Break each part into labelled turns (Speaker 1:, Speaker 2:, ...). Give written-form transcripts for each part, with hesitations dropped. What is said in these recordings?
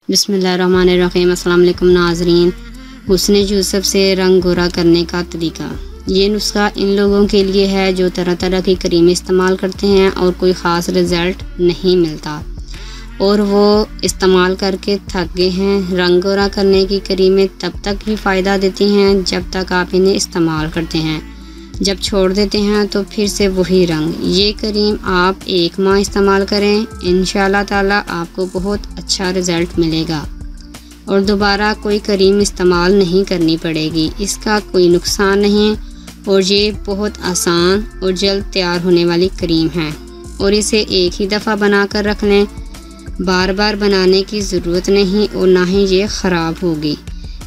Speaker 1: बिस्मिल्लाहिर्रहमानिर्रहीम। अस्सलाम वालेकुम नाज़रीन। हुस्न यूसुफ से रंग गोरा करने का तरीका। ये नुस्खा इन लोगों के लिए है जो तरह तरह की क्रीम इस्तेमाल करते हैं और कोई ख़ास रिज़ल्ट नहीं मिलता और वो इस्तेमाल करके थक गए हैं। रंग गोरा करने की क्रीमें तब तक ही फ़ायदा देती हैं जब तक आप इन्हें इस्तेमाल करते हैं। जब छोड़ देते हैं तो फिर से वही रंग। ये क्रीम आप 1 माह इस्तेमाल करें, इंशाअल्लाह ताला आपको बहुत अच्छा रिज़ल्ट मिलेगा और दोबारा कोई क्रीम इस्तेमाल नहीं करनी पड़ेगी। इसका कोई नुकसान नहीं और ये बहुत आसान और जल्द तैयार होने वाली क्रीम है और इसे एक ही दफ़ा बना कर रख लें। बार बार बनाने की ज़रूरत नहीं और ना ही ये ख़राब होगी।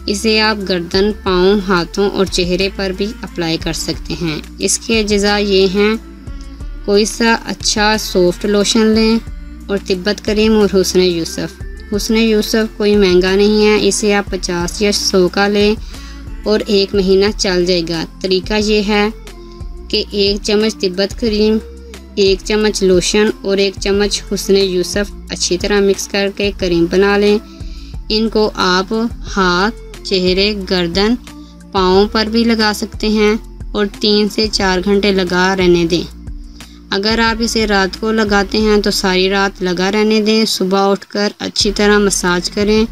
Speaker 1: इसे आप गर्दन, पाँव, हाथों और चेहरे पर भी अप्लाई कर सकते हैं। इसके अज्जा ये हैं, कोई सा अच्छा सॉफ्ट लोशन लें और तिब्बत क्रीम और हुस्न यूसुफ। हुस्न यूसुफ कोई महंगा नहीं है, इसे आप 50 या 100 का लें और 1 महीना चल जाएगा। तरीका ये है कि 1 चम्मच तिब्बत क्रीम, 1 चम्मच लोशन और 1 चम्मच हुस्न यूसुफ अच्छी तरह मिक्स करके क्रीम बना लें। इनको आप हाथ, चेहरे, गर्दन, पाँव पर भी लगा सकते हैं और 3 से 4 घंटे लगा रहने दें। अगर आप इसे रात को लगाते हैं तो सारी रात लगा रहने दें। सुबह उठकर अच्छी तरह मसाज करें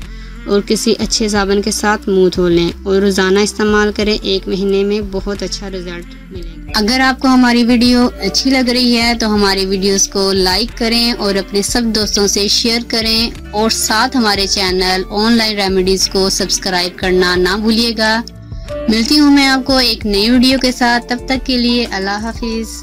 Speaker 1: और किसी अच्छे साबुन के साथ मुंह धो लें और रोज़ाना इस्तेमाल करें। 1 महीने में बहुत अच्छा रिज़ल्ट मिलेगा। अगर आपको हमारी वीडियो अच्छी लग रही है तो हमारी वीडियोस को लाइक करें और अपने सब दोस्तों से शेयर करें और साथ हमारे चैनल ऑनलाइन रेमेडीज़ को सब्सक्राइब करना ना भूलिएगा। मिलती हूँ मैं आपको एक नई वीडियो के साथ, तब तक के लिए अल्लाह हाफिज़।